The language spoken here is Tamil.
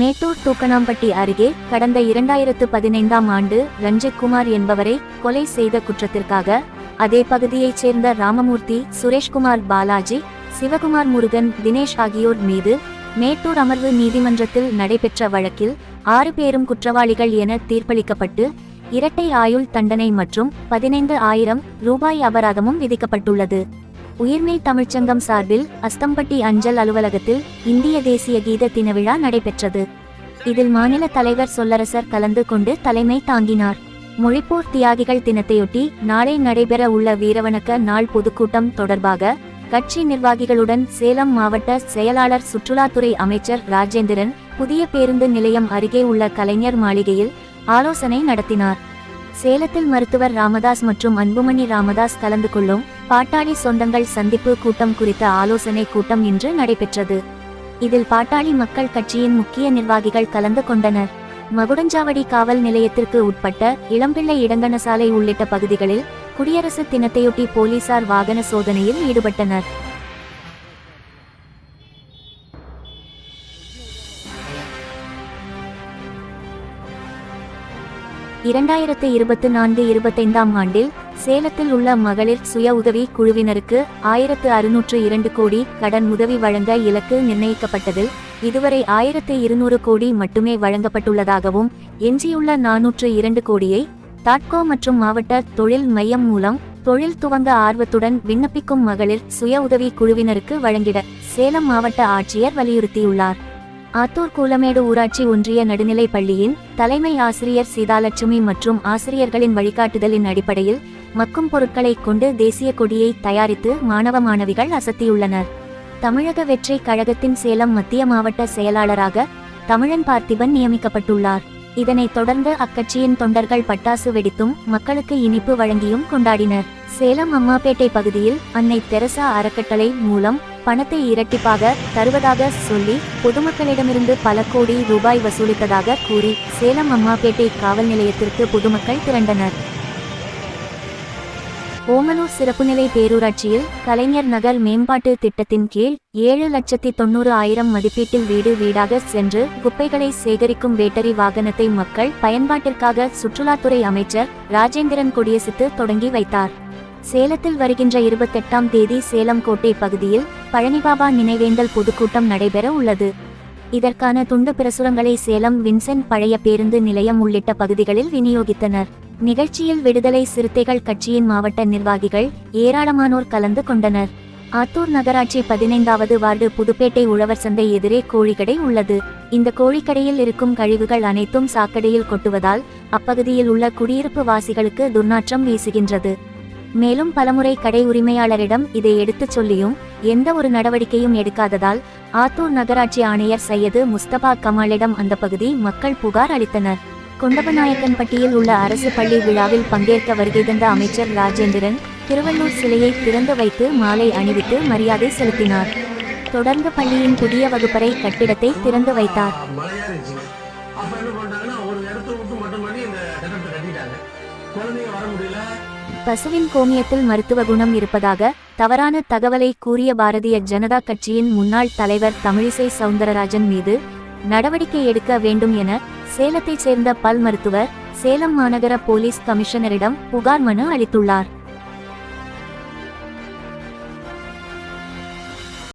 மேட்டூர் தூக்கணாம்பட்டி அருகே கடந்த 2015ஆம் ஆண்டு ரஞ்சித்குமார் என்பவரை கொலை செய்த குற்றத்திற்காக அதே பகுதியைச் சேர்ந்த ராமமூர்த்தி, சுரேஷ்குமார், பாலாஜி, சிவகுமார், முருகன், தினேஷ் ஆகியோர் மீது மேட்டூர் அமர்வு நீதிமன்றத்தில் நடைபெற்ற வழக்கில் 6 பேரும் குற்றவாளிகள் என தீர்ப்பளிக்கப்பட்டு இரட்டை ஆயுள் தண்டனை மற்றும் 15,000 ரூபாய் அபராதமும் விதிக்கப்பட்டுள்ளது. உயிர்மை தமிழ்ச்சங்கம் சார்பில் அஸ்தம்பட்டி அஞ்சல் அலுவலகத்தில் இந்திய தேசிய கீத தின விழா நடைபெற்றது. இதில் மாநில தலைவர் சொல்லரசர் கலந்து கொண்டு தலைமை தாங்கினார். மொழிப்போர் தியாகிகள் தினத்தையொட்டி நாளை நடைபெற உள்ள வீரவணக்க நாள் பொதுக்கூட்டம் தொடர்பாக கட்சி நிர்வாகிகளுடன் சேலம் மாவட்ட செயலாளர் சுற்றுலாத்துறை அமைச்சர் ராஜேந்திரன் புதிய பேருந்து நிலையம் அருகே உள்ள கலைஞர் மாளிகையில் ஆலோசனை நடத்தினார். சேலத்தில் மருத்துவர் ராமதாஸ் மற்றும் அன்புமணி ராமதாஸ் கலந்து கொள்ளும் பாட்டாளி சொந்தங்கள் சந்திப்பு கூட்டம் குறித்த ஆலோசனை கூட்டம் இன்று நடைபெற்றது. இதில் பாட்டாளி மக்கள் கட்சியின் முக்கிய நிர்வாகிகள் கலந்து கொண்டனர். மகுடஞ்சாவடி காவல் நிலையத்திற்கு உட்பட்ட இளம்பிள்ளை இடங்கணசாலை உள்ளிட்ட பகுதிகளில் குடியரசு தினத்தையொட்டி போலீசார் வாகன சோதனையில் ஈடுபட்டனர். இரண்டாயிரத்து 24-25ஆம் ஆண்டில் சேலத்தில் உள்ள மகளிர் சுய உதவி குழுவினருக்கு 1602 கோடி கடன் உதவி வழங்க இலக்கு நிர்ணயிக்கப்பட்டதில் இதுவரை 1200 கோடி மட்டுமே வழங்கப்பட்டுள்ளதாகவும் எஞ்சியுள்ள 402 கோடியை தாட்கோ மற்றும் மாவட்ட தொழில் மையம் மூலம் தொழில் துவங்க ஆர்வத்துடன் விண்ணப்பிக்கும் மகளிர் சுய உதவி குழுவினருக்கு வழங்கிட சேலம் மாவட்ட ஆட்சியர் வலியுறுத்தியுள்ளார். ஆத்தூர் கூலமேடு ஊராட்சி ஒன்றிய நடுநிலைப் பள்ளியின் தலைமை ஆசிரியர் சீதாலட்சுமி மற்றும் ஆசிரியர்களின் வழிகாட்டுதலின் அடிப்படையில் மக்கும் பொருட்களை கொண்டு தேசிய கொடியை தயாரித்து மாணவ மாணவிகள் அசத்தியுள்ளனர். தமிழக வெற்றி கழகத்தின் சேலம் மத்திய மாவட்ட செயலாளராக தமிழன் பார்த்திபன் நியமிக்கப்பட்டுள்ளார். இதனைத் தொடர்ந்து அக்கட்சியின் தொண்டர்கள் பட்டாசு வெடித்தும் மக்களுக்கு இனிப்பு வழங்கியும் கொண்டாடினர். சேலம் அம்மாப்பேட்டை பகுதியில் அன்னை தெரசா அறக்கட்டளை மூலம் பணத்தை இரட்டிப்பாக தருவதாக சொல்லி பொதுமக்களிடமிருந்து பல கோடி ரூபாய் வசூலித்ததாக கூறி சேலம் அம்மாப்பேட்டை காவல் நிலையத்திற்கு பொதுமக்கள் திரண்டனர். ஓமலூர் சிறப்புநிலை பேரூராட்சியில் கலைஞர் நகர் மேம்பாட்டு திட்டத்தின் கீழ் 7,90,000 மதிப்பீட்டில் வீடு வீடாக சென்று குப்பைகளை சேகரிக்கும் பேட்டரி வாகனத்தை மக்கள் பயன்பாட்டிற்காக சுற்றுலாத்துறை அமைச்சர் ராஜேந்திரன் கொடியசைத்து தொடங்கி வைத்தார். சேலத்தில் வருகின்ற 28ஆம் தேதி சேலம் கோட்டை பகுதியில் பழனிபாபா நினைவேந்தல் பொதுக்கூட்டம் நடைபெற உள்ளது. இதற்கான துண்டு பிரசுரங்களை சேலம் வின்சென்ட் பழைய பேருந்து நிலையம் உள்ளிட்ட பகுதிகளில் விநியோகித்தனர். நிகழ்ச்சியில் விடுதலை சிறுத்தைகள் கட்சியின் மாவட்ட நிர்வாகிகள் ஏராளமானோர் கலந்து கொண்டனர். ஆத்தூர் நகராட்சி 15வது வார்டு புதுப்பேட்டை உழவர் சந்தை எதிரே கோழிக்கடை உள்ளது. இந்த கோழிக்கடையில் இருக்கும் கழிவுகள் அனைத்தும் சாக்கடையில் கொட்டுவதால் அப்பகுதியில் உள்ள குடியிருப்பு வாசிகளுக்கு துர்நாற்றம் வீசுகின்றது. மேலும் பலமுறை கடை உரிமையாளரிடம் இதை எடுத்துச் சொல்லியும் எந்த ஒரு நடவடிக்கையும் எடுக்காததால் ஆத்தூர் நகராட்சி ஆணையர் சையது முஸ்தபா கமாலிடம் அந்த பகுதி மக்கள் புகார் அளித்தனர். கொண்டபநாயக்கன்பட்டியில் உள்ள அரசு பள்ளி விழாவில் பங்கேற்க வருகை தந்த அமைச்சர் ராஜேந்திரன் திருவள்ளூர் சிலையை திறந்து வைத்து மாலை அணிவித்து மரியாதை செலுத்தினார். தொடர்ந்து பள்ளியின் புதிய வகுப்பறை கட்டிடத்தை திறந்து வைத்தார். பசுவின் கோமியத்தில் மருத்துவ குணம் இருப்பதாக தவறான தகவலை கூறிய பாரதிய ஜனதா கட்சியின் முன்னாள் தலைவர் தமிழிசை சவுந்தரராஜன் மீது நடவடிக்கை எடுக்க வேண்டும் என சேலத்தைச் சேர்ந்த பல் மருத்துவர் சேலம் மாநகர போலீஸ் கமிஷனரிடம் புகார் மனு அளித்துள்ளார்.